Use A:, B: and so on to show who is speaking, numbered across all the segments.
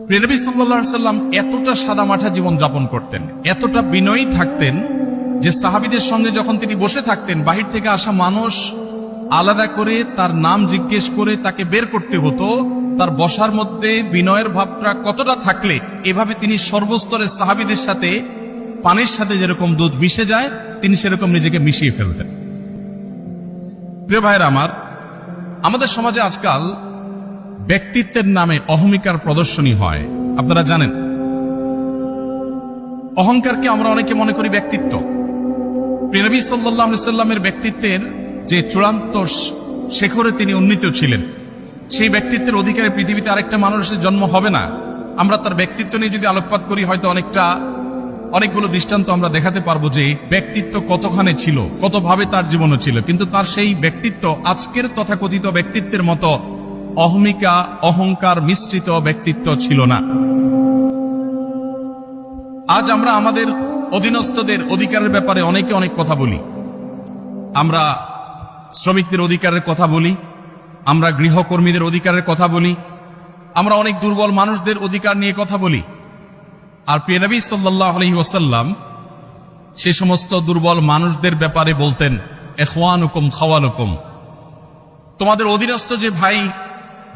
A: প্রিয় নবী সাল্লাল্লাহু আলাইহি ওয়াসাল্লাম এতটা সাদামাঠা জীবন যাপন করতেন, এতটা বিনয়ী থাকতেন যে সাহাবীদের সঙ্গে যখন তিনি বসে থাকতেন, বাহির থেকে আসা মানুষ আলাদা করে তার নাম জিজ্ঞেস করে তাকে বের করতে হতো। তার বসার মধ্যে বিনয়ের ভাবটা কতটা থাকলে এভাবে তিনি সর্বস্তরের সাহাবীদের সাথে পানির সাথে যেরকম দুধ মিশে যায়, তিনি সেরকম নিজেকে মিশিয়ে ফেলতেন। প্রিয় ভাইয়েরা আমার, আমাদের সমাজে আজকাল ব্যক্তিত্বের নামে অহমিকার প্রদর্শনী হয়। আপনারা জানেন, অহংকারকে আমরা অনেকে মনে করি ব্যক্তিত্ব। প্রিয় নবী সাল্লাল্লাহু আলাইহি ওয়াসাল্লামের ব্যক্তিত্বের যে চূড়ান্ত শিখরে তিনি উন্নীত ছিলেন, সেই ব্যক্তিত্বের অধিকারে পৃথিবীতে আরেকটা মানুষের জন্ম হবে না। আমরা তার ব্যক্তিত্ব নিয়ে যদি আলোকপাত করি, হয়তো অনেকগুলো দৃষ্টান্ত আমরা দেখাতে পারবো যে ব্যক্তিত্ব কতখানি ছিল, কতভাবে তার জীবনও ছিল। কিন্তু তার সেই ব্যক্তিত্ব আজকের তথাকথিত ব্যক্তিত্বের মতো অহমিকা, অহংকার মিশ্রিত ব্যক্তিত্ব ছিল না। আজ আমরা আমাদের অধীনস্থদের অধিকারের ব্যাপারে অনেকে অনেক কথা বলি। আমরা শ্রমিকদের অধিকারের কথা বলি, আমরা গৃহকর্মীদের অধিকারের কথা বলি, আমরা অনেক দুর্বল মানুষদের অধিকার নিয়ে কথা বলি। আর প্রিয় নবী সাল্লাল্লাহু আলাইহি ওয়াসাল্লাম সে সমস্ত দুর্বল মানুষদের ব্যাপারে বলতেন, ইখওয়ানুকুম খাওয়ালুকুম, তোমাদের অধীনস্থ যে ভাই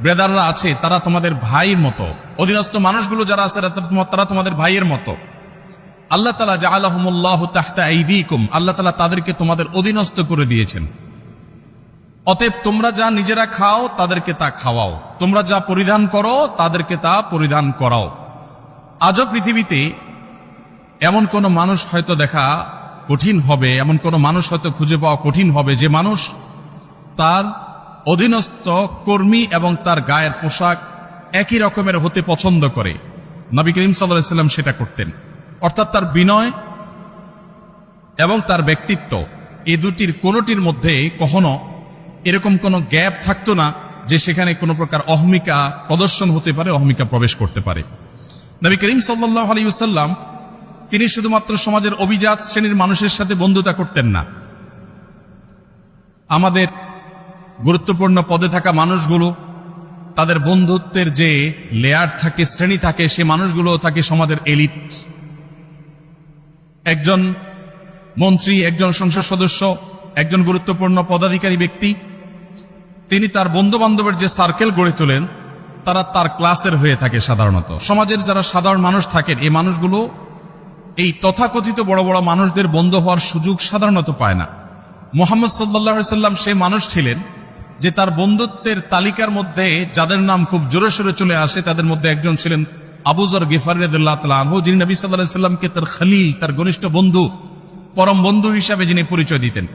A: ব্রাদাররা আছে তারা তোমাদের ভাইয়ের মতো, অধীনস্থ মানুষগুলো যারা আছে তারা তোমাদের ভাইয়ের মতো। আল্লাহ তাআলা জাআলাহুমুল্লাহু তাহতা আইদিকুম, আল্লাহ তাআলা তাদেরকে তোমাদের অধীনস্থ করে দিয়েছেন। অতএব তোমরা যা নিজেরা খাও তাদেরকে তা খাওয়াও, তোমরা যা পরিধান করো তাদেরকে তা পরিধান করাও। আজও পৃথিবীতে এমন কোন মানুষ হয়তো দেখা কঠিন হবে, এমন কোন মানুষ হয়তো খুঁজে পাওয়া কঠিন হবে যে মানুষ তার অধীনস্থ কর্মী এবং তার গায়ের পোশাক একই রকমের হতে পছন্দ করে। নবী করিম সাল্লাল্লাহু আলাইহি ওয়াসাল্লাম সেটা করতেন। অর্থাৎ তার বিনয় এবং তার ব্যক্তিত্ব, এই দুটির কোনোটির মধ্যে কখনো এরকম কোনো গ্যাপ থাকতো না যে সেখানে কোনো প্রকার অহমিকা প্রদর্শন হতে পারে, অহমিকা প্রবেশ করতে পারে। নবী করিম সাল্লাল্লাহু আলাইহি ওয়াসাল্লাম তিনি শুধুমাত্র সমাজের অভিজাত শ্রেণীর মানুষের সাথে বন্ধুতা করতেন না। আমাদের গুরুত্বপূর্ণ পদে থাকা মানুষগুলো, তাদের বন্ধুত্বের যে লেয়ার থাকে, শ্রেণী থাকে, সে মানুষগুলো থাকে সমাজের এলিট। একজন মন্ত্রী, একজন সংসদ সদস্য, একজন গুরুত্বপূর্ণ পদাধিকারী ব্যক্তি, তিনি তার বন্ধু বান্ধবের যে সার্কেল গড়ে তোলেন তারা তার ক্লাসের হয়ে থাকে। সাধারণত সমাজের যারা সাধারণ মানুষ থাকেন, এই মানুষগুলো এই তথাকথিত বড় বড় মানুষদের বন্ধু হওয়ার সুযোগ সাধারণত পায় না। মুহাম্মদ সাল্লাল্লাহু আলাইহি ওয়াসাল্লাম সে মানুষ ছিলেন যে তার বন্ধুত্বের তালিকার মধ্যে যাদের নাম খুব জোরে সোরে চলে আসে তাদের মধ্যে একজন ছিলেন আবু যর গিফারী রাদিয়াল্লাহু তাআলা আনহু, যিনি নবী সাল্লাল্লাহু আলাইহি ওয়াসাল্লামকে তার খলিল, তার ঘনিষ্ঠ বন্ধু, পরম বন্ধু হিসাবে যিনি পরিচয় দিতেন।